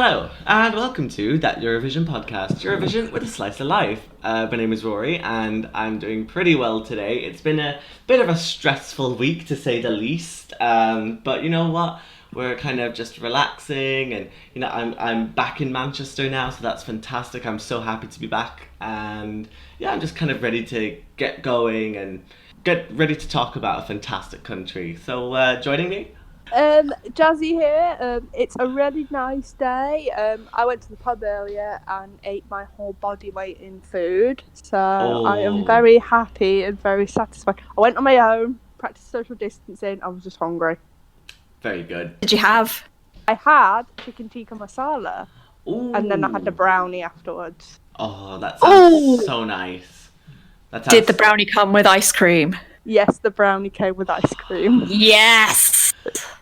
Hello, and welcome to That Eurovision podcast, Eurovision with a slice of life. My name is Rory, and I'm doing pretty well today. It's been a bit of a stressful week, to say the least, but you know what? We're kind of just relaxing, and you know, I'm back in Manchester now, so that's fantastic. I'm so happy to be back, and yeah, I'm just kind of ready to get going and get ready to talk about a fantastic country. So, joining me? Jazzy here. It's a really nice day. I went to the pub earlier and ate my whole body weight in food. So I am very happy and very satisfied. I went on my own, practiced social distancing. I was just hungry. Very good. Did you have? I had chicken tikka masala. Ooh. And then I had a brownie afterwards. Oh, that sounds so nice. Did the brownie come with ice cream? Yes, the brownie came with ice cream. Yes!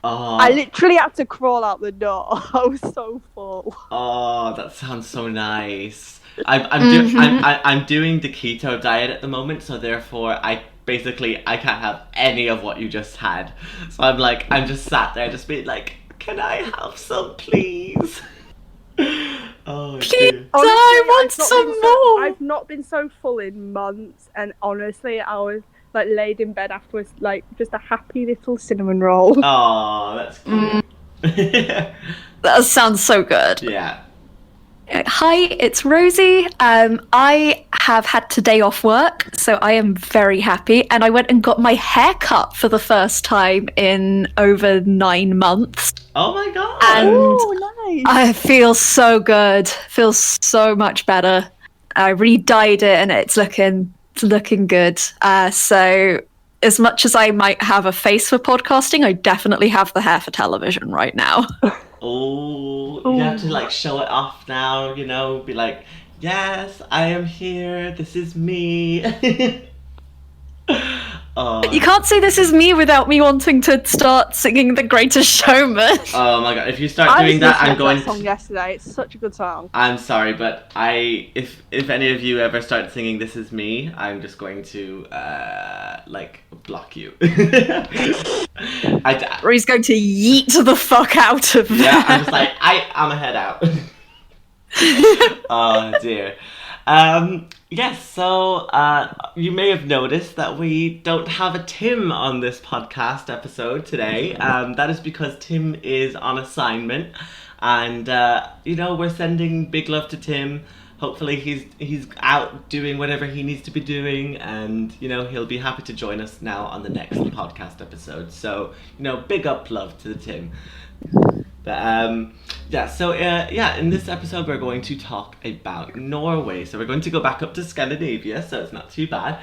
Oh. I literally had to crawl out the door. I was so full. Oh, that sounds so nice. I'm doing the keto diet at the moment, so therefore I can't have any of what you just had. So I'm just sat there, just being like, can I have some, please? Oh, please, I want some more. I've not been so full in months, and honestly, I was like laid in bed afterwards, like just a happy little cinnamon roll. Oh, that's cute. That sounds so good. Yeah. Hi, it's Rosie. I have had today off work, so I am very happy. And I went and got my hair cut for the first time in over 9 months. Oh my god! And nice. I feel so good. Feels so much better. I re-dyed it, and it's looking good. So as much as I might have a face for podcasting, I definitely have the hair for television right now. Oh, you have to like show it off now, you know, be like, yes, I am here, this is me. You can't say this is me without me wanting to start singing The Greatest Showman. Oh my god, if you start doing that, I'm going to... song yesterday, it's such a good song. I'm sorry, but if any of you ever start singing This Is Me, I'm just going to, block you. Rory's going to yeet the fuck out of there. Yeah, I'm just like, I'm a head out. Oh dear. Yes, so you may have noticed that we don't have a Tim on this podcast episode today. That is because Tim is on assignment, and we're sending big love to Tim. Hopefully he's out doing whatever he needs to be doing, and he'll be happy to join us now on the next podcast episode. So big up love to the Tim. But in this episode we're going to talk about Norway. So we're going to go back up to Scandinavia, so it's not too bad.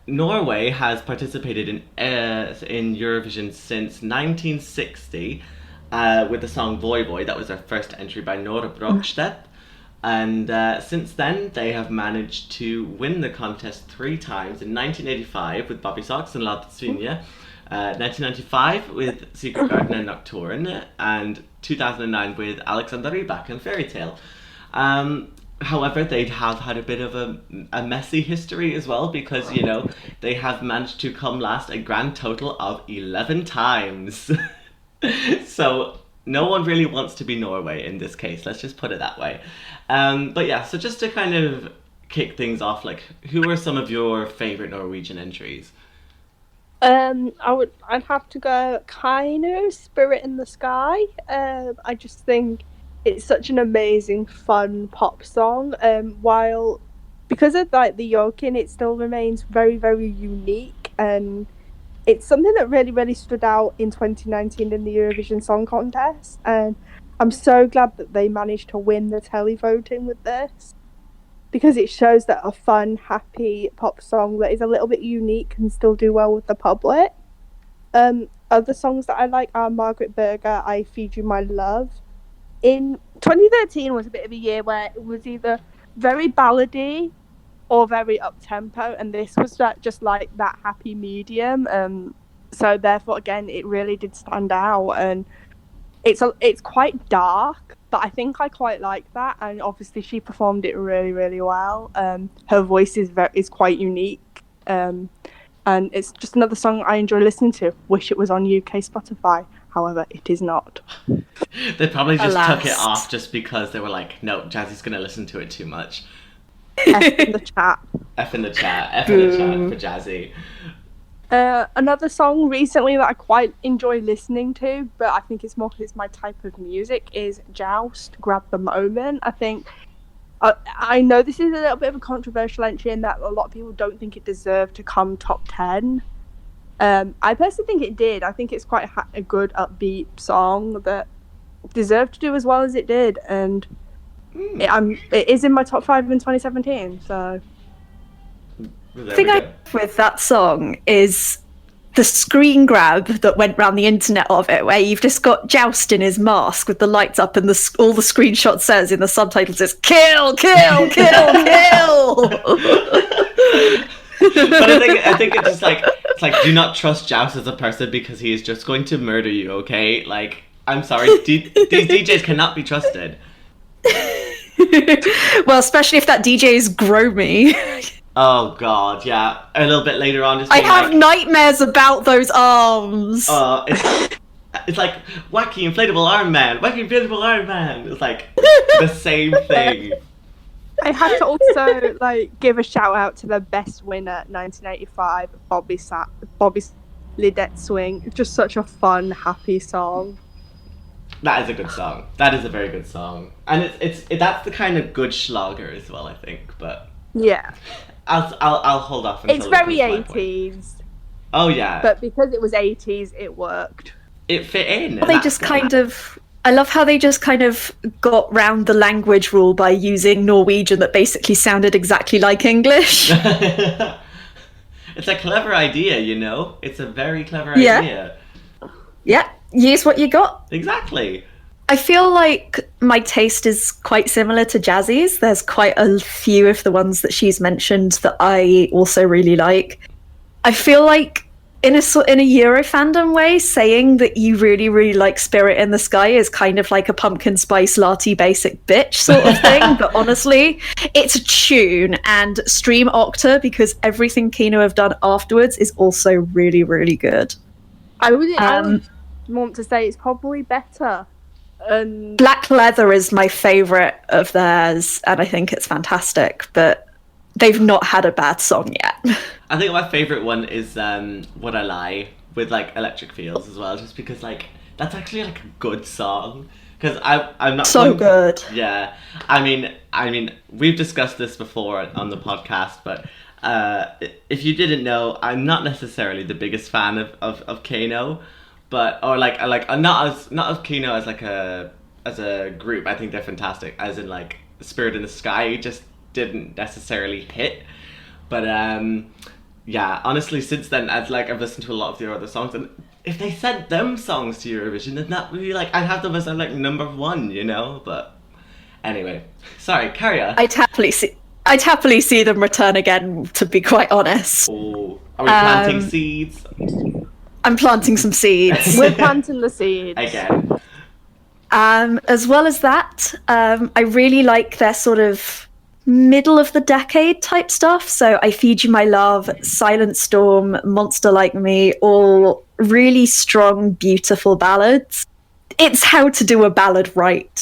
Norway has participated in Eurovision since 1960 with the song Voy Voy. That was their first entry by Nora Brogstedt. And since then, they have managed to win the contest 3 times. In 1985 with Bobby Socks and La Svinja, 1995 with Secret Garden and Nocturne, and 2009 with Alexander Rybak and Fairy Tale. However, they have had a bit of a messy history as well, because, they have managed to come last a grand total of 11 times. So no one really wants to be Norway in this case, let's just put it that way. So just to kind of kick things off, like, who are some of your favourite Norwegian entries? I'd have to go kind of Spirit in the Sky. I just think it's such an amazing, fun pop song. While because of like the yoking, it still remains very, very unique, and it's something that really, really stood out in 2019 in the Eurovision Song Contest. And I'm so glad that they managed to win the televoting with this, because it shows that a fun, happy pop song that is a little bit unique can still do well with the public. Other songs that I like are Margaret Berger, I Feed You My Love. In 2013 was a bit of a year where it was either very ballady or very up-tempo, and this was just like that happy medium. So therefore, again, it really did stand out, and it's quite dark, but I think I quite like that, and obviously she performed it really, really well. Her voice is quite unique, and it's just another song I enjoy listening to. Wish it was on UK Spotify. However, it is not. They probably just took it Alas. off just because they were like, no, Jazzy's gonna listen to it too much. F in the chat. F in the chat for Jazzy. Another song recently that I quite enjoy listening to, but I think it's more because it's my type of music, is Joust, Grab the Moment. I think, I know this is a little bit of a controversial entry in that a lot of people don't think it deserved to come top 10. I personally think it did. I think it's quite a good upbeat song that deserved to do as well as it did, and it is in my top 5 in 2017, so... The thing I have with that song is the screen grab that went round the internet of it, where you've just got Joust in his mask with the lights up, and all the screenshot says in the subtitles is "kill, kill, kill, kill." But I think it's just like, it's like, do not trust Joust as a person because he is just going to murder you. Okay, like, I'm sorry, these DJs cannot be trusted. Well, especially if that DJ is Gromy. Oh god, yeah. A little bit later on, just I have nightmares about those arms. It's like wacky inflatable arm man, wacky inflatable arm man. It's like the same thing. I have to also give a shout out to the best winner 1985, Bobby Lidette Swing. It's just such a fun, happy song. That is a good song. That is a very good song, and that's the kind of good schlager as well, I think. But yeah. I'll hold off until it's very 80s. Oh yeah. But because it was 80s, it worked. It fit in. I love how they just kind of got round the language rule by using Norwegian that basically sounded exactly like English. It's a clever idea, you know? It's a very clever idea. Yeah, use what you got. Exactly. I feel like my taste is quite similar to Jazzy's. There's quite a few of the ones that she's mentioned that I also really like. I feel like in a Euro fandom way, saying that you really, really like Spirit in the Sky is kind of like a pumpkin spice latte basic bitch sort of thing. But honestly, it's a tune, and stream Octa because everything Kino have done afterwards is also really, really good. I would want to say it's probably better. Black Leather is my favourite of theirs, and I think it's fantastic, but they've not had a bad song yet. I think my favourite one is What I Lie, with Electric Fields as well, just because that's actually a good song. Because I'm not so good. Yeah, I mean we've discussed this before on the podcast, but if you didn't know, I'm not necessarily the biggest fan of Kano. But not of Kino as a group. I think they're fantastic. As in Spirit in the Sky just didn't necessarily hit. But yeah, honestly, since then I've listened to a lot of their other songs, and if they sent them songs to Eurovision, then that would be I'd have them as number one, you know. But anyway, sorry, carry on. I'd happily see them return again. To be quite honest. Oh, are we planting seeds? I'm planting some seeds. We're planting the seeds. Again. As well as that, I really like their sort of middle of the decade type stuff. So I Feed You My Love, Silent Storm, Monster Like Me, all really strong, beautiful ballads. It's how to do a ballad right.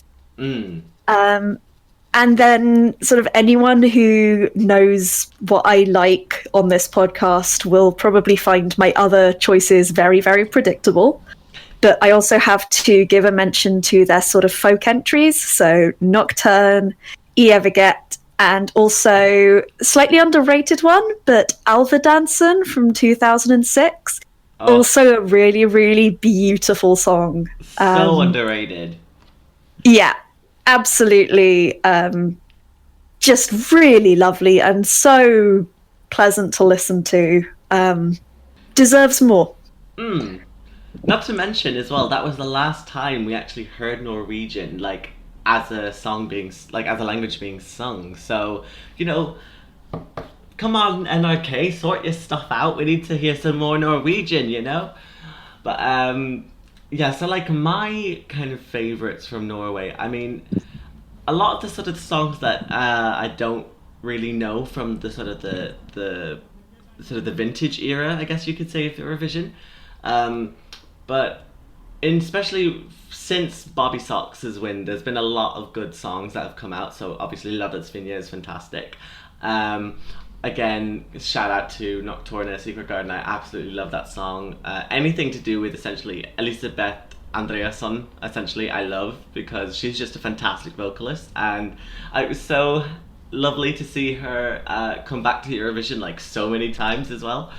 And then sort of anyone who knows what I like on this podcast will probably find my other choices very, very predictable. But I also have to give a mention to their sort of folk entries. So Nocturne, I Everget, and also slightly underrated one, but Alvadansen from 2006. Oh. Also a really, really beautiful song. So underrated. Yeah. Absolutely, just really lovely and so pleasant to listen to. Deserves more. Not to mention as well, that was the last time we actually heard Norwegian as a song being as a language being sung. So come on, NRK, sort your stuff out. We need to hear some more Norwegian, you know. But yeah, so my kind of favourites from Norway, I mean, a lot of the sort of songs that I don't really know from the sort of the vintage era, I guess you could say, of Eurovision. But especially since Bobby Sox's win, there's been a lot of good songs that have come out. So obviously, Love Svinia is fantastic. Again, shout out to Nocturna, Secret Garden. I absolutely love that song. Anything to do with essentially Elisabeth Andreasson, essentially, I love because she's just a fantastic vocalist, and it was so lovely to see her come back to Eurovision like so many times as well.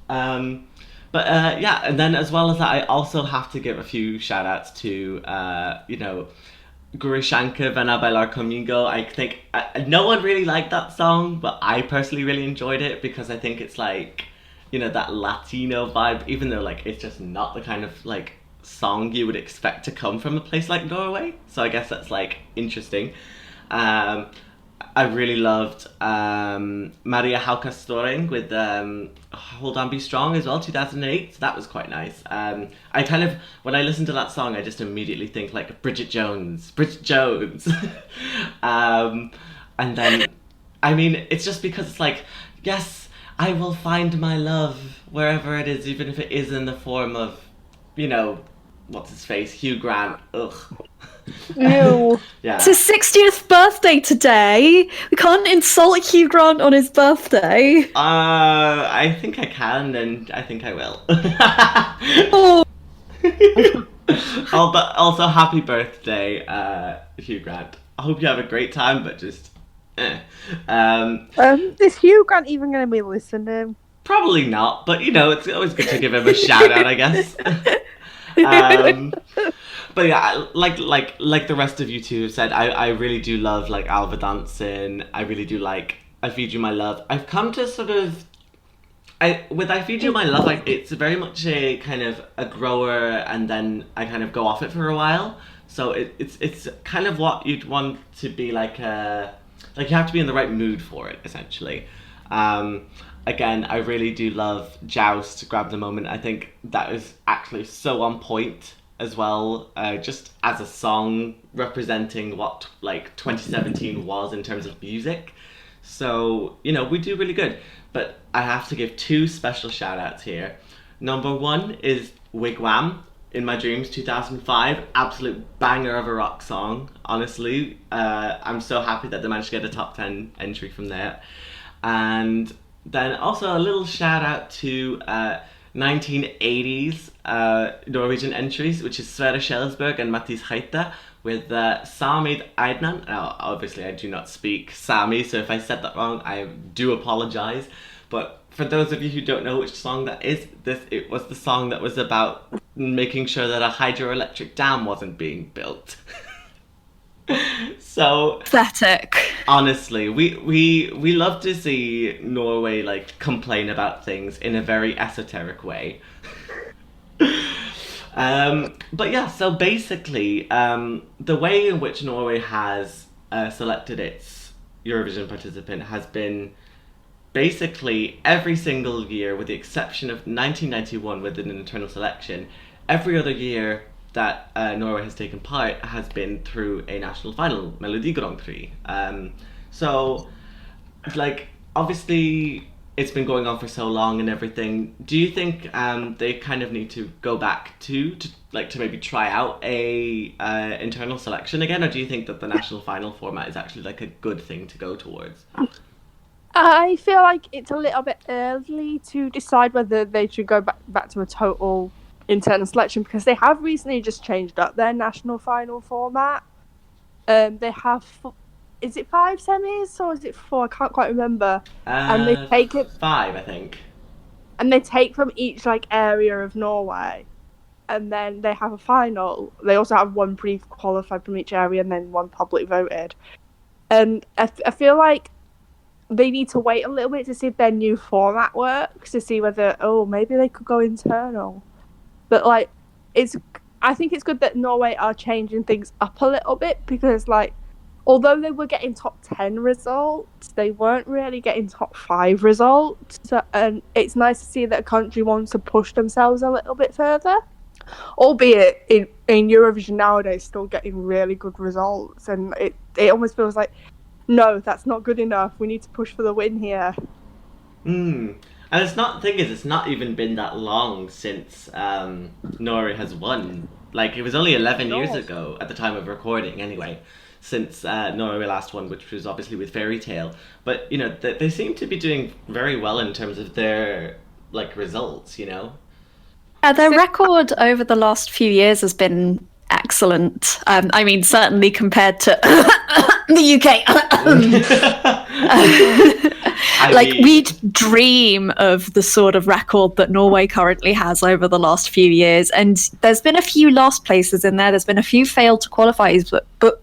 Um, yeah, and then as well as that, I also have to give a few shout outs to, Gurushanka Vana Bailar Conmigo. I think no one really liked that song, but I personally really enjoyed it because I think it's like, that Latino vibe, even though like it's just not the kind of like song you would expect to come from a place like Norway. So I guess that's like interesting. Um, I really loved Maria Haukastoring with Hold On Be Strong as well, 2008. So that was quite nice. I kind of, when I listen to that song, I just immediately think like Bridget Jones. Bridget Jones. um, and then, I mean, it's just because it's like, yes, I will find my love wherever it is, even if it is in the form of, what's his face? Hugh Grant. Ugh. Ew. Yeah. It's his 60th birthday today. We can't insult Hugh Grant on his birthday. I think I can, and I think I will. Oh, Oh, but also happy birthday, Hugh Grant. I hope you have a great time, but just, Is Hugh Grant even going to be listening? probably not. But it's always good to give him a shout out, I guess. But yeah, like the rest of you two have said, I really do love like Alva Dancing. I really do like I Feed You My Love. I've come to sort of with I Feed You My Love, like it's very much a kind of a grower, and then I kind of go off it for a while. So it's kind of what you'd want to be like you have to be in the right mood for it, essentially. Again, I really do love Joust, Grab the Moment. I think that is actually so on point as well, just as a song representing what like 2017 was in terms of music. So, we do really good. But I have to give two special shout outs here. Number one is Wigwam, In My Dreams 2005. Absolute banger of a rock song, honestly. I'm so happy that they managed to get a top 10 entry from there. And then also a little shout out to 1980s Norwegian entries, which is Sverre Kjelsberg and Mattis Heite with Samid Aidnan. Now, obviously, I do not speak Sami, so if I said that wrong, I do apologize. But for those of you who don't know which song that is, it was the song that was about making sure that a hydroelectric dam wasn't being built. So pathetic. honestly, we love to see Norway like complain about things in a very esoteric way. But yeah, so basically, the way in which Norway has selected its Eurovision participant has been basically every single year, with the exception of 1991 with an internal selection, every other year that Norway has taken part has been through a national final, Melodi Grand Prix. So, like, obviously, it's been going on for so long and everything. Do you think they kind of need to go back to maybe try out a internal selection again, or do you think that the national final format is actually like a good thing to go towards? I feel like it's a little bit early to decide whether they should go back to a total internal selection, because they have recently just changed up their national final format. They have, is it 5 semis or is it 4? I can't quite remember. And they take it 5, I think. And they take from each like area of Norway, and then they have a final. They also have one pre-qualified from each area, and then one public voted. And I feel like they need to wait a little bit to see if their new format works, to see whether maybe they could go internal. But like, I think it's good that Norway are changing things up a little bit, because like, although they were getting top 10 results, they weren't really getting top 5 results. And it's nice to see that a country wants to push themselves a little bit further. Albeit in Eurovision nowadays, still getting really good results. And it almost feels like, no, that's not good enough. We need to push for the win here. I And it's not thing is, it's not even been that long since Norway has won. Like it was only 11 years No. ago at the time of recording, anyway, since Norway last won, which was obviously with Fairy Tale. But you know, they seem to be doing very well in terms of their like results. You know. Their record over the last few years has been excellent. I mean, certainly compared to the UK. I Like, mean, we'd dream of the sort of record that Norway currently has over the last few years. And there's been a few last places in there. There's been a few failed to qualify, but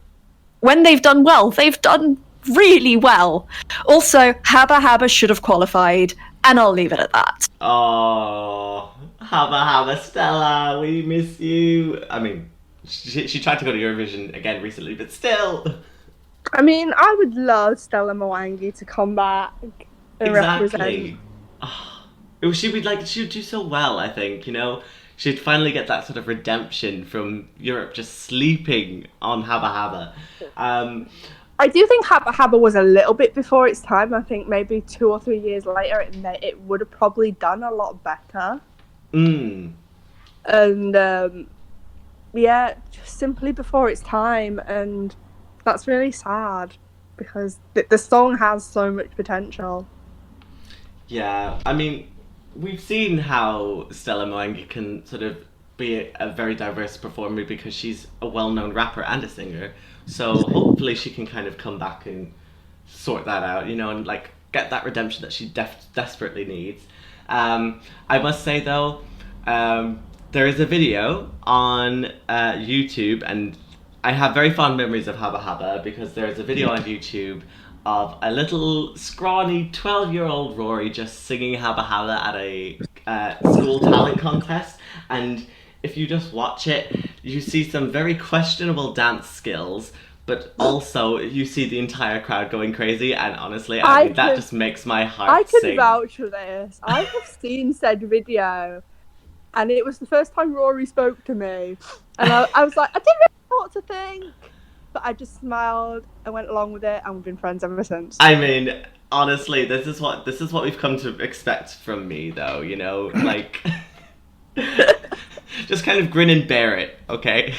when they've done well, they've done really well. Also, Habba Habba should have qualified, and I'll leave it at that. oh, Haba Stella, we miss you. I mean, she tried to go to Eurovision again recently, but still. I mean, I would love Stella Mwangi to come back and represent. Exactly. She would do so well, I think, you know. She'd finally get that sort of redemption from Europe just sleeping on Haba Haba. Um, I do think Habba Habba was a little bit before its time. I think maybe 2 or 3 years later, it would have probably done a lot better. mm, And yeah, just simply before its time, and that's really sad because the song has so much potential. yeah, I mean, we've seen how Stella Mwangi can sort of be a very diverse performer because she's a well-known rapper and a singer. So hopefully she can kind of come back and sort that out, you know, and like get that redemption that she desperately needs. I must say though, there is a video on YouTube, and I have very fond memories of Haba Haba because there's a video on YouTube of a little scrawny 12-year-old Rory just singing Haba Haba at a school talent contest. And if you just watch it, you see some very questionable dance skills, but also you see the entire crowd going crazy. And honestly, I mean, that just makes my heart I can sing. vouch for this. I have seen said video, and it was the first time Rory spoke to me, and I was like, I didn't really know what to think, but I just smiled and went along with it, and we've been friends ever since. I mean, honestly, this is what we've come to expect from me, though. You know, like just kind of grin and bear it, okay?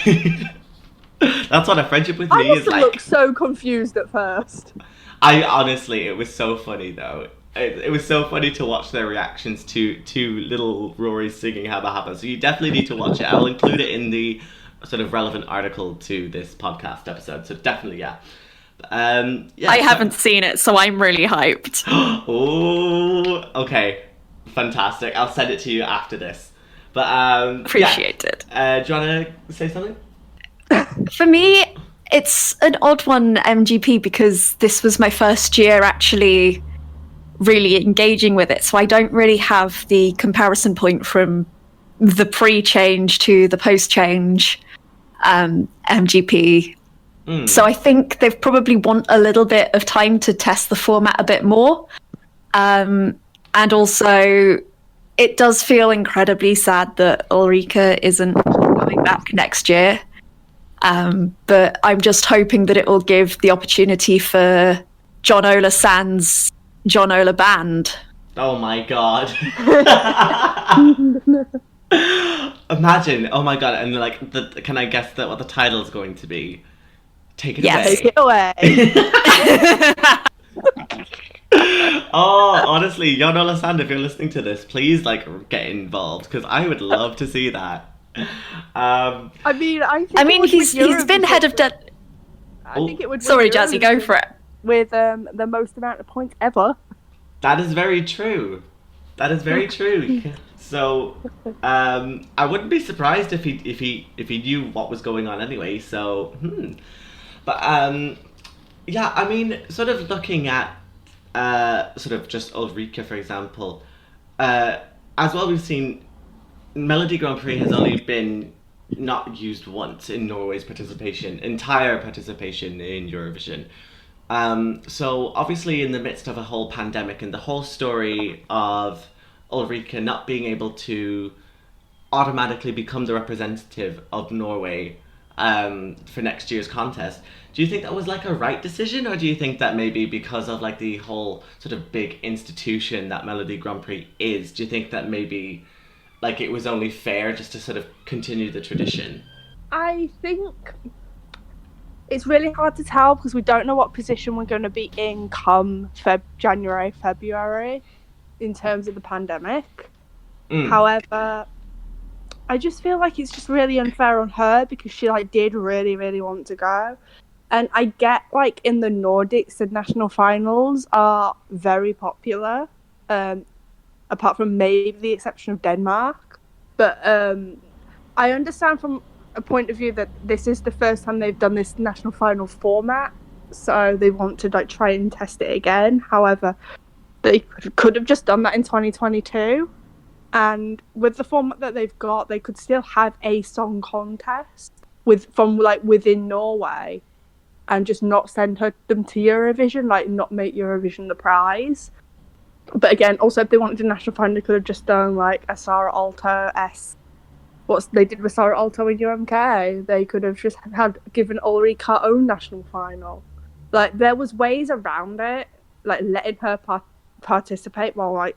That's what a friendship with I me must is have like. looked so confused at first. I honestly, it was so funny though. It was so funny to watch their reactions to little Rory singing Habba Habba. So you definitely need to watch it. I'll include it in the sort of relevant article to this podcast episode. So definitely, yeah. Yeah. I haven't seen it, so I'm really hyped. Oh, okay, fantastic. I'll send it to you after this. But Appreciate it. Do you want to say something? For me, it's an odd one, MGP, because this was my first year actually really engaging with it. So I don't really have the comparison point from the pre-change to the post-change MGP. So I think they've probably want a little bit of time to test the format a bit more. And also, it does feel incredibly sad that Ulrika isn't coming back next year. But I'm just hoping that it will give the opportunity for John Ola Sand's John Ola Band. Oh my god. Imagine, oh my god, and like, can I guess what the title is going to be? Take it Yes. away. Take it away. Oh, honestly, Jon Ola Sand, if you're listening to this, please like get involved because I would love to see that. I mean, he's been head of. I think it would. Sorry, win Jazzy, go for it. With the most amount of points ever. That is very true. That is very true. So, I wouldn't be surprised if he knew what was going on anyway. So, but yeah, I mean, sort of looking at sort of just Ulrika, for example, as well, we've seen Melodi Grand Prix has only been not used once in Norway's entire participation in Eurovision. So obviously in the midst of a whole pandemic and the whole story of Ulrika not being able to automatically become the representative of Norway for next year's contest. Do you think that was like a right decision, or do you think that maybe because of like the whole sort of big institution that Melody Grand Prix is, do you think that maybe like it was only fair just to sort of continue the tradition? I think it's really hard to tell because we don't know what position we're going to be in come January, February in terms of the pandemic. Mm. However, I just feel like it's just really unfair on her because she like did really, really want to go. And I get like in the Nordics, the national finals are very popular, apart from maybe the exception of Denmark. But I understand from a point of view that this is the first time they've done this national final format, so they want to like try and test it again. However, they could have just done that in 2022, and with the format that they've got, they could still have a song contest from like within Norway, and just not send them to Eurovision, like not make Eurovision the prize. But again, also if they wanted a national final, they could have just done like a Sara Alto what they did with Sara Alto in UMK. They could have just had given Ulrika her own national final. Like there was ways around it, like letting her participate while like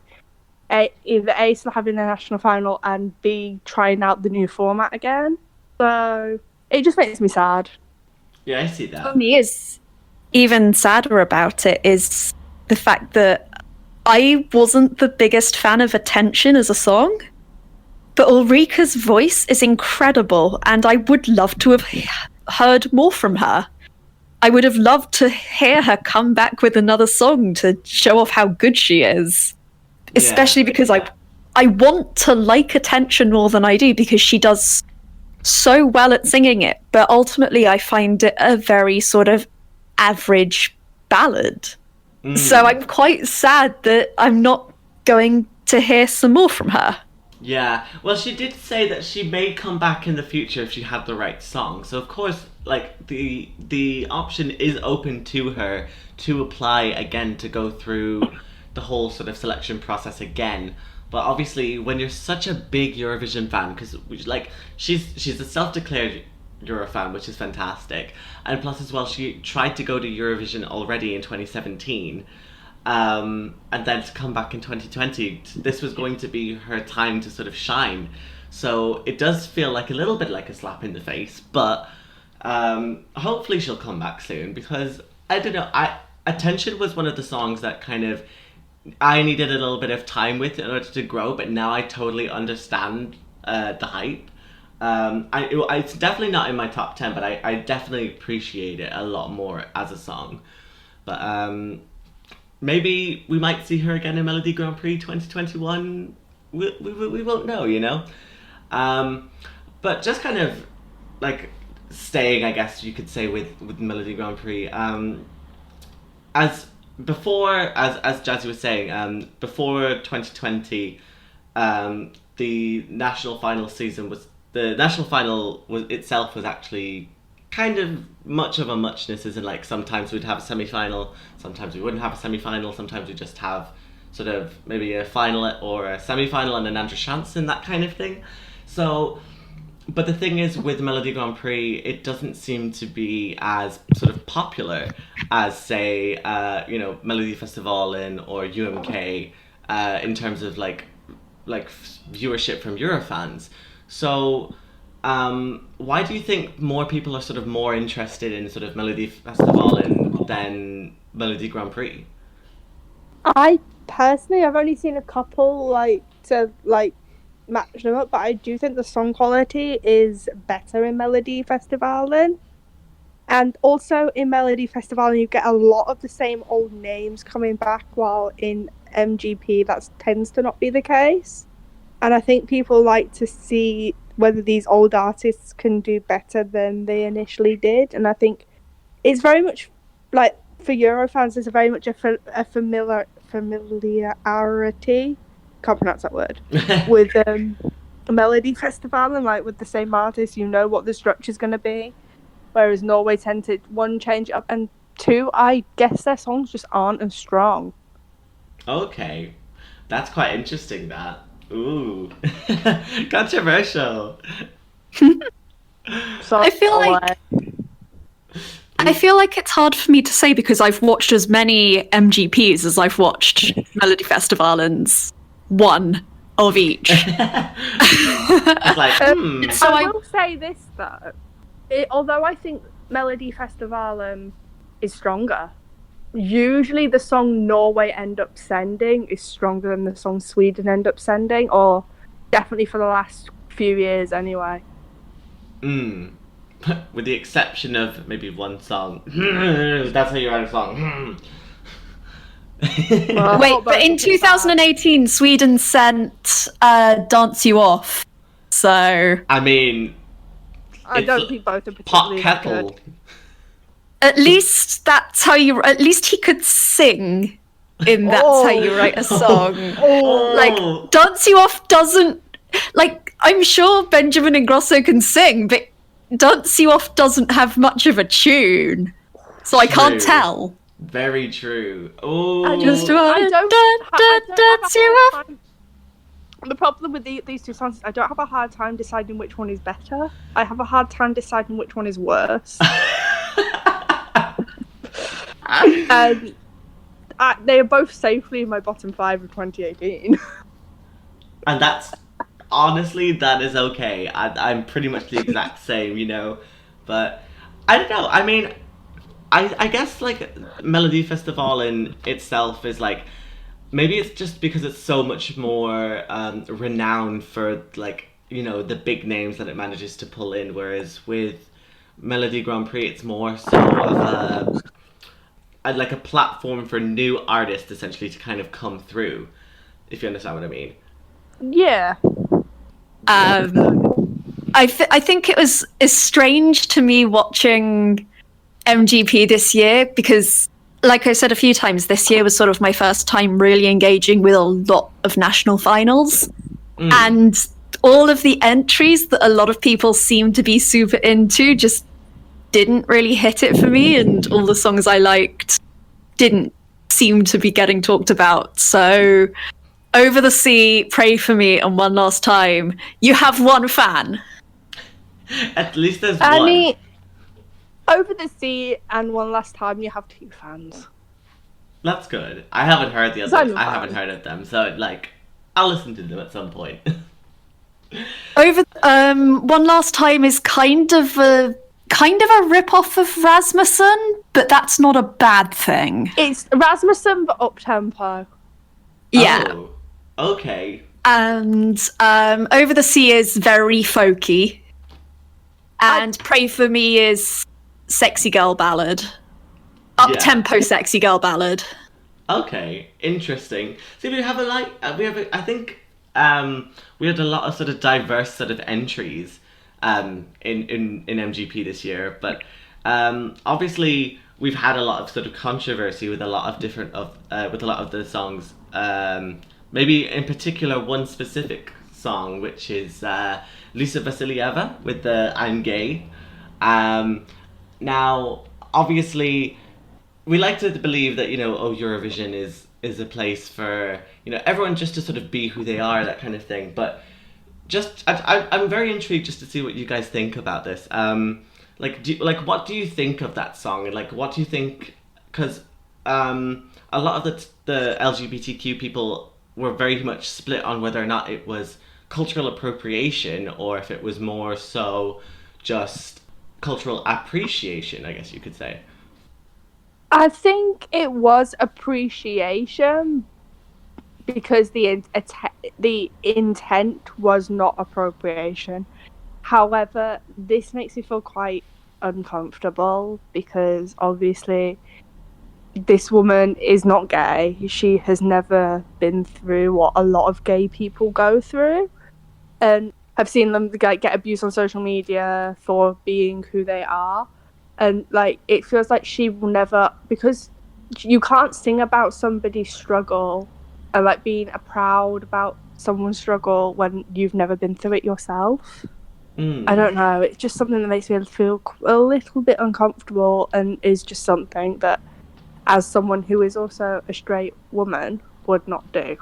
either A, still having a national final, and B, trying out the new format again. So it just makes me sad. Yeah, I see For that. me, is even sadder about it is the fact that I wasn't the biggest fan of Attention as a song, but Ulrika's voice is incredible, and I would love to have heard more from her. I would have loved to hear her come back with another song to show off how good she is. Yeah. Especially because I want to like Attention more than I do because she does so well at singing it, but ultimately I find it a very sort of average ballad. So Mm. I'm quite sad that I'm not going to hear some more from her. Yeah. Well, she did say that she may come back in the future if she had the right song. So of course, like the option is open to her to apply again to go through the whole sort of selection process again. But obviously, when you're such a big Eurovision fan, because like she's a self-declared Euro fan, which is fantastic, and plus as well, she tried to go to Eurovision already in 2017, and then to come back in 2020, this was going to be her time to sort of shine. So it does feel like a little bit like a slap in the face, but hopefully she'll come back soon because I don't know. Attention was one of the songs that kind of I needed a little bit of time with in order to grow, but now I totally understand the hype. It's definitely not in my top 10, but I definitely appreciate it a lot more as a song. But maybe we might see her again in Melody Grand Prix 2021. We won't know, you know? But just kind of like staying, I guess you could say, with Melody Grand Prix. As as Jazzy was saying, before 2020, the national final season was the national final was itself was actually kind of much of a muchness, as in like sometimes we'd have a semi final, sometimes we wouldn't have a semi final, sometimes we just have sort of maybe a final or a semi final and an Andrew Chanson, that kind of thing. So but the thing is, with Melody Grand Prix, it doesn't seem to be as sort of popular as, say, Melody Festivalen or UMK in terms of like viewership from Eurofans. So, why do you think more people are sort of more interested in sort of Melody Festivalen than Melody Grand Prix? I personally, I've only seen a couple like to like match them up, but I do think the song quality is better in Melody Festivalen. And also in Melody Festivalen, you get a lot of the same old names coming back, while in MGP that tends to not be the case. And I think people like to see whether these old artists can do better than they initially did. And I think it's very much like for Eurofans, there's very much a familiarity. Can't pronounce that word with Melody Festival, and like with the same artist, you know what the structure's going to be. Whereas Norway tend to one change it up, and two, I guess their songs just aren't as strong. Okay, that's quite interesting. That ooh, controversial. So I feel like it's hard for me to say because I've watched as many MGPs as I've watched Melody Festivalens, one of each. It's like, So I will say this though, although I think Melody Festival is stronger, usually the song Norway end up sending is stronger than the song Sweden end up sending, or definitely for the last few years anyway. With the exception of maybe one song. That's how you write a song. Well, wait, but in 2018, Sweden sent "Dance You Off," so I mean, I it's don't think both are pot particularly kettle. good. at least that's how you. At least he could sing. In That's How You Write a Song. Like, Dance You Off doesn't. Like, I'm sure Benjamin Ingrosso can sing, but Dance You Off doesn't have much of a tune, so I can't tell. Very true. Oh, I just want to dance you off. The problem with these two songs is I don't have a hard time deciding which one is better. I have a hard time deciding which one is worse. They are both safely in my bottom 5 of 2018. And that's honestly, that is okay. I'm pretty much the exact same, you know. But I don't know. I mean, I guess like Melody Festival in itself is like, maybe it's just because it's so much more renowned for like, you know, the big names that it manages to pull in, whereas with Melodi Grand Prix it's more so of like a platform for new artists essentially to kind of come through, if you understand what I mean. Yeah. I think it's strange to me watching MGP this year because, like I said a few times, this year was sort of my first time really engaging with a lot of national finals. And all of the entries that a lot of people seem to be super into just didn't really hit it for me, and all the songs I liked didn't seem to be getting talked about. So Over the Sea, Pray For Me, and One Last Time, you have one fan. At least there's I one. mean, Over the Sea and One Last Time, you have 2 fans. That's good. I haven't heard the others. I haven't heard of them, so like, I'll listen to them at some point. One Last Time is kind of a rip-off of Rasmussen, but that's not a bad thing. It's Rasmussen, but up-tempo. Yeah. Oh, okay. And Over the Sea is very folky. And Pray For Me is sexy girl ballad. Up-tempo sexy girl ballad. Okay, interesting. So we have I think we had a lot of sort of diverse sort of entries in MGP this year, but obviously we've had a lot of sort of controversy with a lot of the songs. Maybe in particular one specific song, which is Lisa Vassilieva with the I'm Gay. Now, obviously, we like to believe that, you know, Eurovision is a place for, you know, everyone just to sort of be who they are, that kind of thing. But I'm very intrigued just to see what you guys think about this. What do you think of that song? And like, what do you think? Because a lot of the LGBTQ people were very much split on whether or not it was cultural appropriation or if it was more so just cultural appreciation, I guess you could say. I think it was appreciation because the intent was not appropriation. However, this makes me feel quite uncomfortable because obviously this woman is not gay. She has never been through what a lot of gay people go through. And I've seen them get abused on social media for being who they are. And like, it feels like she will never, because you can't sing about somebody's struggle and like being proud about someone's struggle when you've never been through it yourself. I don't know. It's just something that makes me feel a little bit uncomfortable, and is just something that, as someone who is also a straight woman, would not do.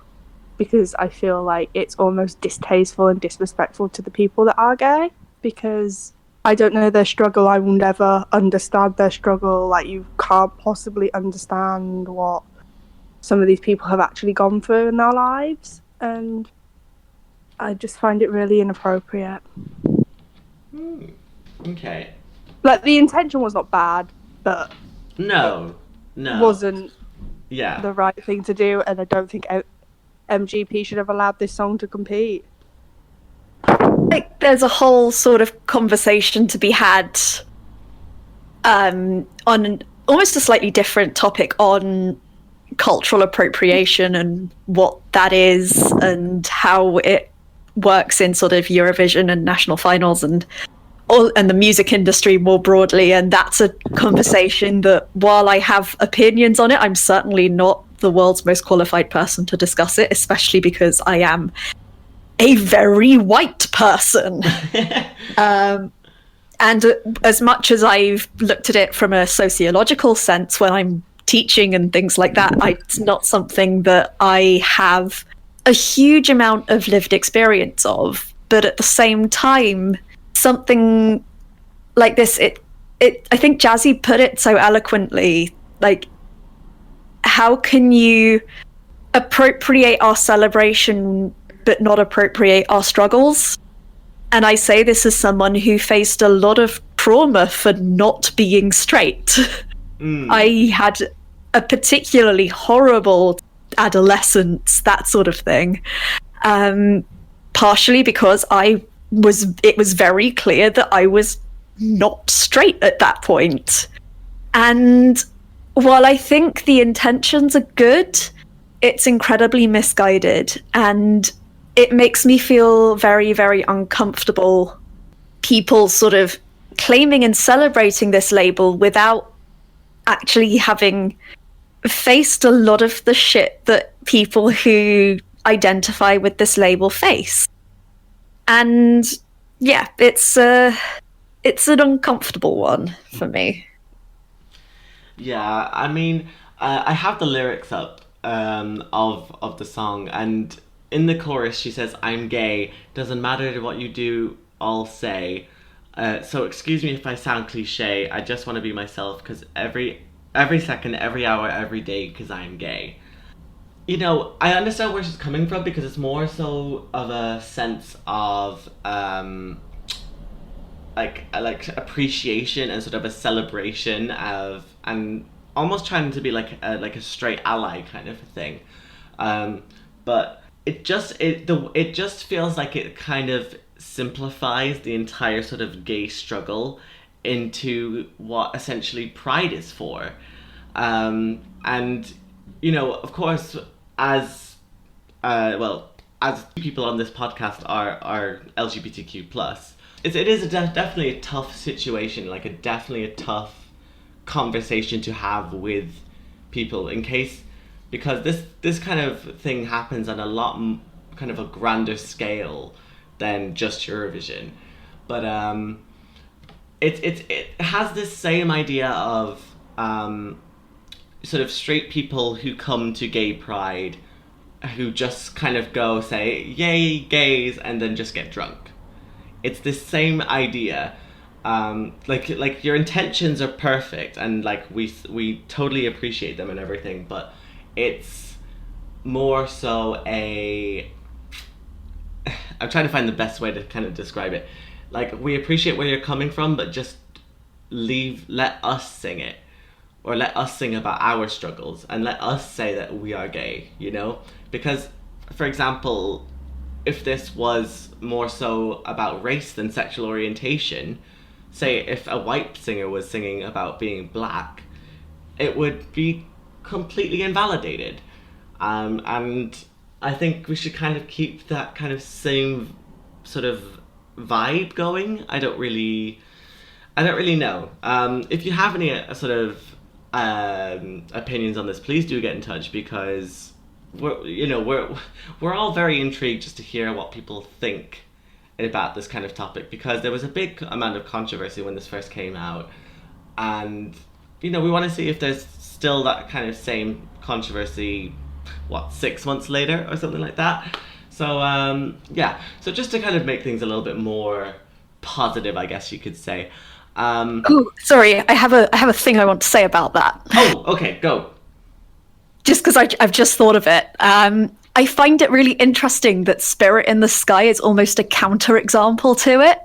Because I feel like it's almost distasteful and disrespectful to the people that are gay. Because I don't know their struggle. I will never understand their struggle. Like, you can't possibly understand what some of these people have actually gone through in their lives. And I just find it really inappropriate. Okay. Like, the intention was not bad, but No. No. wasn't Yeah. the right thing to do. And I don't think MGP should have allowed this song to compete. Like, there's a whole sort of conversation to be had on almost a slightly different topic on cultural appropriation and what that is and how it works in sort of Eurovision and national finals and the music industry more broadly. And that's a conversation that, while I have opinions on it, I'm certainly not the world's most qualified person to discuss it, especially because I am a very white person. And as much as I've looked at it from a sociological sense when I'm teaching and things like that, it's not something that I have a huge amount of lived experience of. But at the same time, something like this, I think Jazzi put it so eloquently, like, how can you appropriate our celebration but not appropriate our struggles? And I say this as someone who faced a lot of trauma for not being straight. I had a particularly horrible adolescence, that sort of thing. Partially because it was very clear that I was not straight at that point. And while I think the intentions are good, it's incredibly misguided, and it makes me feel very, very uncomfortable. People sort of claiming and celebrating this label without actually having faced a lot of the shit that people who identify with this label face. And yeah, it's an uncomfortable one for me. Yeah, I mean, I have the lyrics up of the song, and in the chorus she says, "I'm gay, doesn't matter what you do, I'll say. So excuse me if I sound cliche, I just want to be myself, because every second, every hour, every day, because I'm gay." You know, I understand where she's coming from, because it's more so of a sense of like appreciation and sort of a celebration of, and almost trying to be like a straight ally kind of a thing. But it just feels like it kind of simplifies the entire sort of gay struggle into what essentially Pride is for. And you know, of course, as as people on this podcast are LGBTQ plus, it is definitely a tough situation, like definitely a tough conversation to have with people, in case, because this kind of thing happens on a lot kind of a grander scale than just Eurovision. But it has this same idea of sort of straight people who come to gay pride, who just kind of go say yay gays and then just get drunk. It's this same idea. Like your intentions are perfect, and like we totally appreciate them and everything, but it's more so a I'm trying to find the best way to kind of describe it. Like, we appreciate where you're coming from, but just let us sing it, or let us sing about our struggles, and let us say that we are gay, you know? Because, for example, if this was more so about race than sexual orientation, say if a white singer was singing about being black, it would be completely invalidated. And I think we should kind of keep that kind of same sort of vibe going. I don't really know. If you have any sort of opinions on this, please do get in touch, because we're all very intrigued just to hear what people think about this kind of topic, because there was a big amount of controversy when this first came out, and we want to see if there's still that kind of same controversy 6 months later or something like that. So so just to kind of make things a little bit more positive, I guess you could say. Oh, sorry, I have a thing I want to say about that. Oh, okay, go. Just because I've just thought of it. I find it really interesting that Spirit in the Sky is almost a counterexample to it.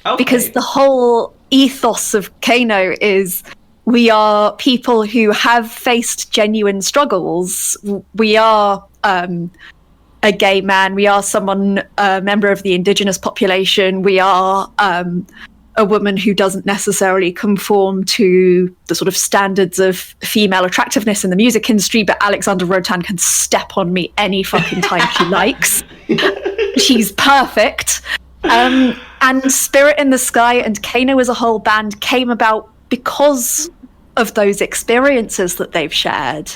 Okay. Because the whole ethos of Kano is we are people who have faced genuine struggles. We are a gay man. We are someone, a member of the indigenous population. We are a woman who doesn't necessarily conform to the sort of standards of female attractiveness in the music industry, but Alexandra Rotan can step on me any fucking time she likes. She's perfect. And Spirit in the Sky and Kano as a whole band came about because of those experiences that they've shared.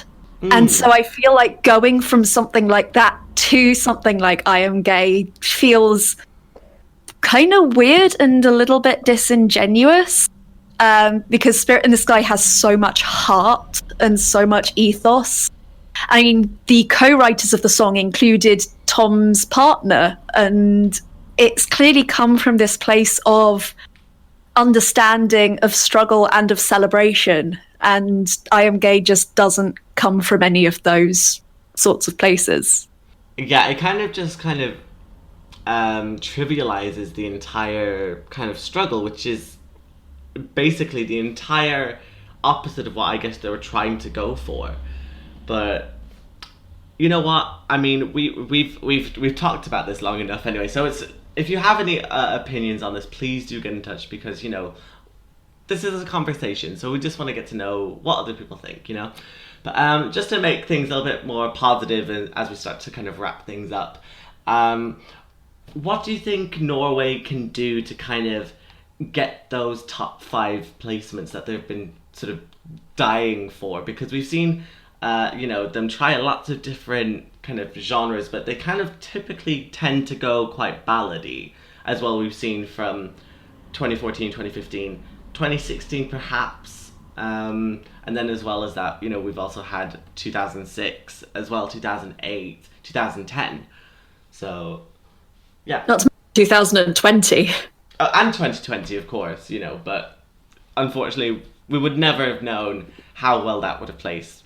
And so I feel like going from something like that to something like I Am Gay feels kind of weird and a little bit disingenuous, because Spirit in the Sky has so much heart and so much ethos. I mean, the co-writers of the song included Tom's partner, and it's clearly come from this place of understanding, of struggle, and of celebration. And I Am Gay just doesn't come from any of those sorts of places. Yeah, it kind of trivializes the entire kind of struggle, which is basically the entire opposite of what I guess they were trying to go for. But you know what? I mean, we've talked about this long enough anyway. So if you have any opinions on this, please do get in touch, because this is a conversation, so we just want to get to know what other people think, But just to make things a little bit more positive, and as we start to kind of wrap things up, what do you think Norway can do to kind of get those top 5 placements that they've been sort of dying for? Because we've seen, them try lots of different kind of genres, but they kind of typically tend to go quite ballady, as well. We've seen from 2014, 2015, 2016 perhaps, and then as well as that, we've also had 2006 as well, 2008, 2010. So, yeah. Not 2020. And 2020, of course, but unfortunately, we would never have known how well that would have placed,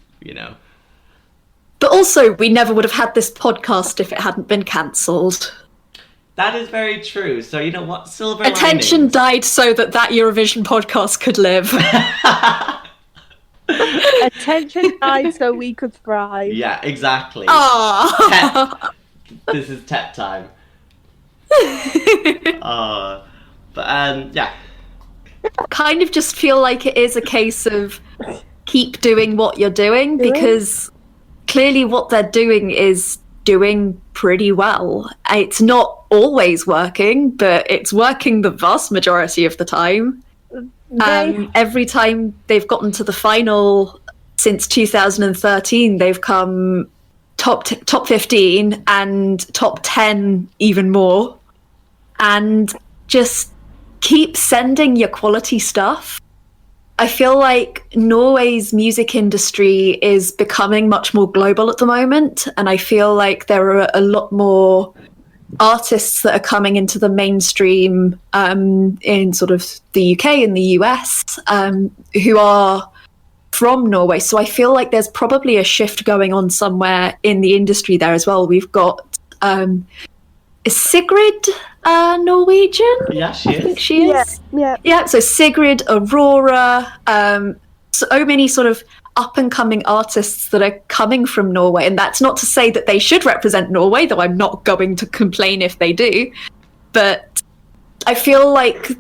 But also, we never would have had this podcast if it hadn't been cancelled. That is very true. So, you know what? Silver Attention linings. died so that Eurovision podcast could live. Attention died so we could thrive. Yeah, exactly. Aww. This is TEP time. Yeah. Kind of just feel like it is a case of keep doing what you're doing, because clearly what they're doing is doing pretty well. It's not always working, but it's working the vast majority of the time. Every time they've gotten to the final since 2013, they've come top 15 and top 10 even more. And just keep sending your quality stuff. I feel like Norway's music industry is becoming much more global at the moment, and I feel like there are a lot more artists that are coming into the mainstream in sort of the UK and the US who are from Norway. So I feel like there's probably a shift going on somewhere in the industry there as well. We've got is Sigrid Norwegian? Yeah, she is. I think she is. Yeah. So Sigrid, Aurora, so many sort of up-and-coming artists that are coming from Norway. And that's not to say that they should represent Norway, though I'm not going to complain if they do. But I feel like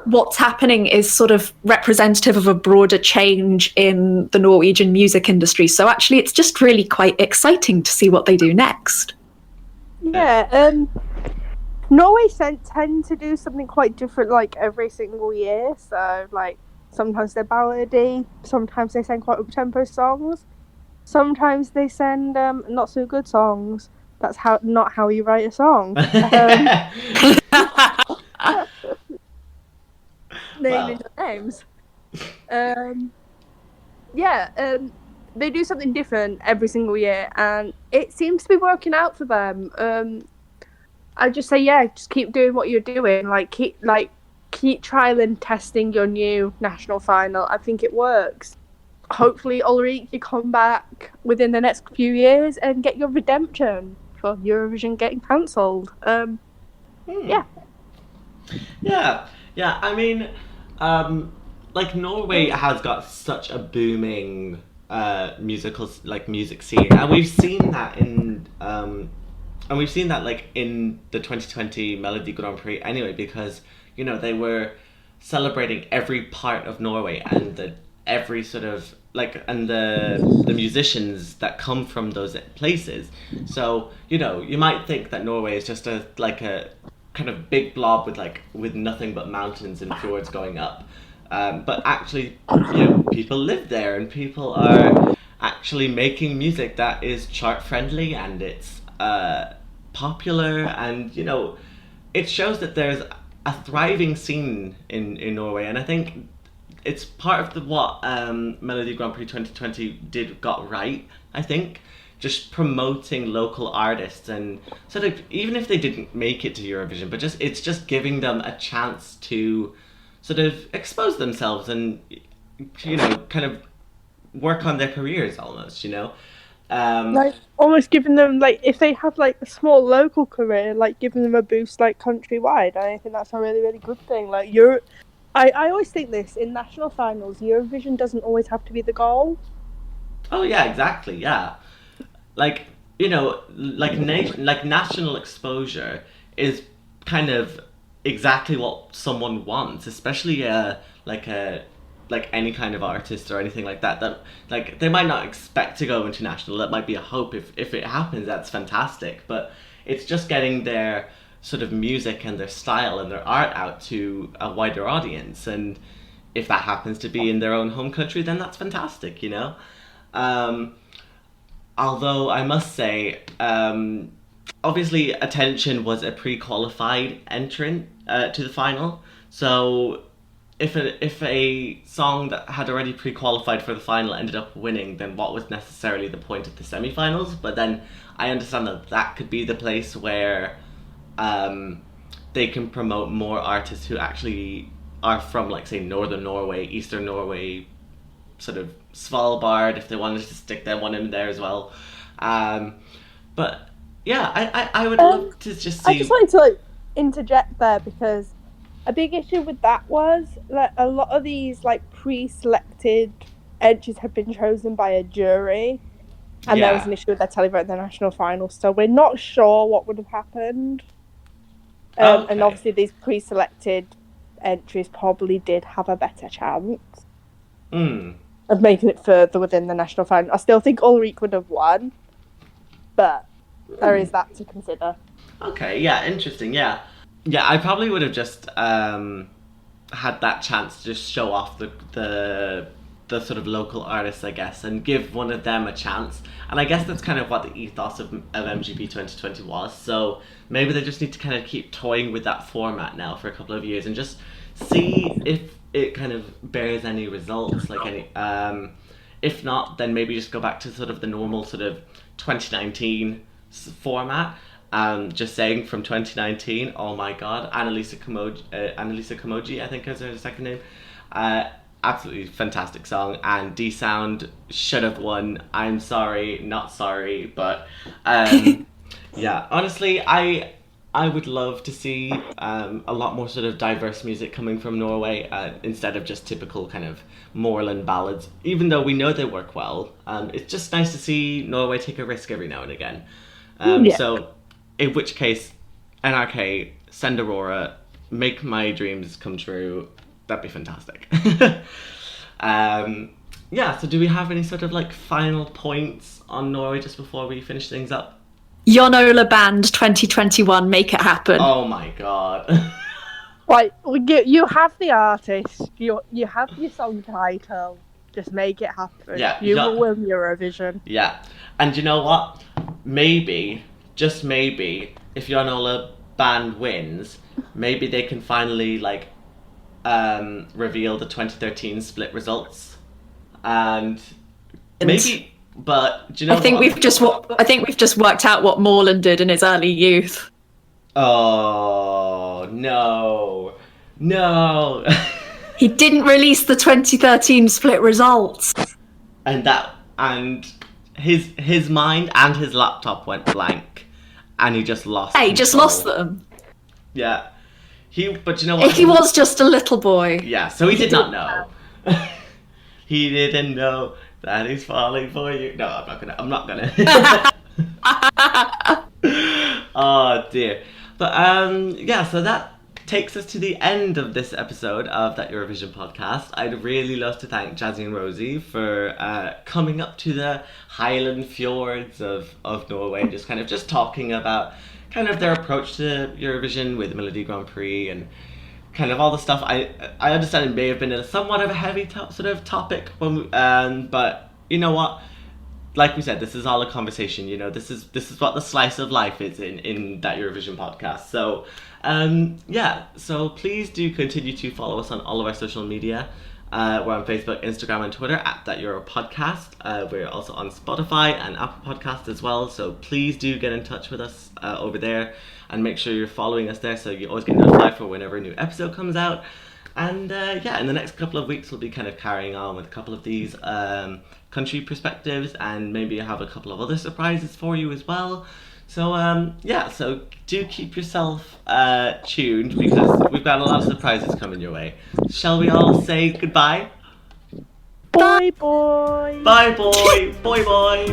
what's happening is sort of representative of a broader change in the Norwegian music industry. So actually, it's just really quite exciting to see what they do next. Yeah, Norway tend to do something quite different like every single year. So like sometimes they're ballady, sometimes they send quite up-tempo songs, sometimes they send not so good songs. That's not how you write a song. Names. They do something different every single year, and it seems to be working out for them. I just say, yeah, just keep doing what you're doing. Keep trial and testing your new national final. I think it works. Hopefully, Ulrich, you come back within the next few years and get your redemption for Eurovision getting cancelled. Yeah. Yeah. I mean, like Norway has got such a booming music scene, and we've seen that like in the 2020 Melodi Grand Prix anyway, because they were celebrating every part of Norway and every sort of and the musicians that come from those places. So you might think that Norway is just a kind of big blob with nothing but mountains and fjords going up, but actually people live there and people are actually making music that is chart friendly and it's popular, and it shows that there's a thriving scene in Norway, and I think it's part of what Melodi Grand Prix 2020 got right. I think just promoting local artists and sort of, even if they didn't make it to Eurovision, but it's just giving them a chance to sort of expose themselves and kind of work on their careers almost. Almost giving them, if they have a small local career, giving them a boost countrywide. I think that's a really, really good thing. I always think this in national finals, Eurovision doesn't always have to be the goal. Oh yeah, exactly. Yeah, national exposure is kind of exactly what someone wants, especially any kind of artist or anything like that. That they might not expect to go international. That might be a hope. If it happens, that's fantastic. But it's just getting their sort of music and their style and their art out to a wider audience, and if that happens to be in their own home country, then that's fantastic. Although I must say, obviously Attention was a pre-qualified entrant to the final, so if a song that had already pre-qualified for the final ended up winning, then what was necessarily the point of the semi-finals? But then I understand that could be the place where they can promote more artists who actually are from, say, Northern Norway, Eastern Norway, sort of Svalbard, if they wanted to stick that one in there as well. But yeah, I would love to just see. I just wanted to interject there, because a big issue with that was that a lot of these pre-selected entries have been chosen by a jury, and there was an issue with their televote in the national final, so we're not sure what would have happened. Okay. And obviously these pre-selected entries probably did have a better chance of making it further within the national final. I still think Ulrich would have won, but there is that to consider. Okay, yeah, interesting, yeah. Yeah, I probably would have just had that chance to just show off the sort of local artists, I guess, and give one of them a chance. And I guess that's kind of what the ethos of MGP 2020 was. So maybe they just need to kind of keep toying with that format now for a couple of years and just see if it kind of bears any results. If not, then maybe just go back to sort of the normal sort of 2019 format. Just saying, from 2019, oh my god, Annalisa Kamoji, I think is her second name. Absolutely fantastic song, and D Sound should have won. I'm sorry, not sorry, but yeah, honestly, I would love to see a lot more sort of diverse music coming from Norway instead of just typical kind of moorland ballads. Even though we know they work well, it's just nice to see Norway take a risk every now and again. So, in which case, NRK, send Aurora, make my dreams come true. That'd be fantastic. Yeah, so do we have any sort of final points on Norway just before we finish things up? Jon Ola Band 2021, make it happen. Oh my god. You have the artist, you have your song title, just make it happen. Yeah, you will win Eurovision. Yeah, and you know what? Maybe, just maybe, if Jon Ola Band wins, maybe they can finally reveal the 2013 split results, and maybe. But do you know? I think we've just worked out what Morland did in his early youth. Oh, no. No. He didn't release the 2013 split results. And his mind and his laptop went blank, and he just lost. Hey, just control. lost them. Yeah. But you know what? He was just a little boy. Yeah, so he did not know. He didn't know that he's falling for you. No, I'm not gonna. Oh dear. But yeah, so that takes us to the end of this episode of that Eurovision podcast. I'd really love to thank Jazzi and Rosie for coming up to the Highland fjords of Norway, just kind of just talking about kind of their approach to Eurovision with Melodi Grand Prix and kind of all the stuff. I understand it may have been a somewhat of a heavy sort of topic, but you know what? Like we said, this is all a conversation. You know, this is what the slice of life is in that Eurovision podcast. So, yeah. So please do continue to follow us on all of our social media. We're on Facebook, Instagram, and Twitter at That Euro Podcast. We're also on Spotify and Apple Podcasts as well. So please do get in touch with us over there and make sure you're following us there so you always get notified for whenever a new episode comes out. And yeah, in the next couple of weeks, we'll be kind of carrying on with a couple of these country perspectives, and maybe have a couple of other surprises for you as well. So yeah, so do keep yourself tuned, because we've got a lot of surprises coming your way. Shall we all say goodbye? Bye, boy. Bye, boy. Boy, boy.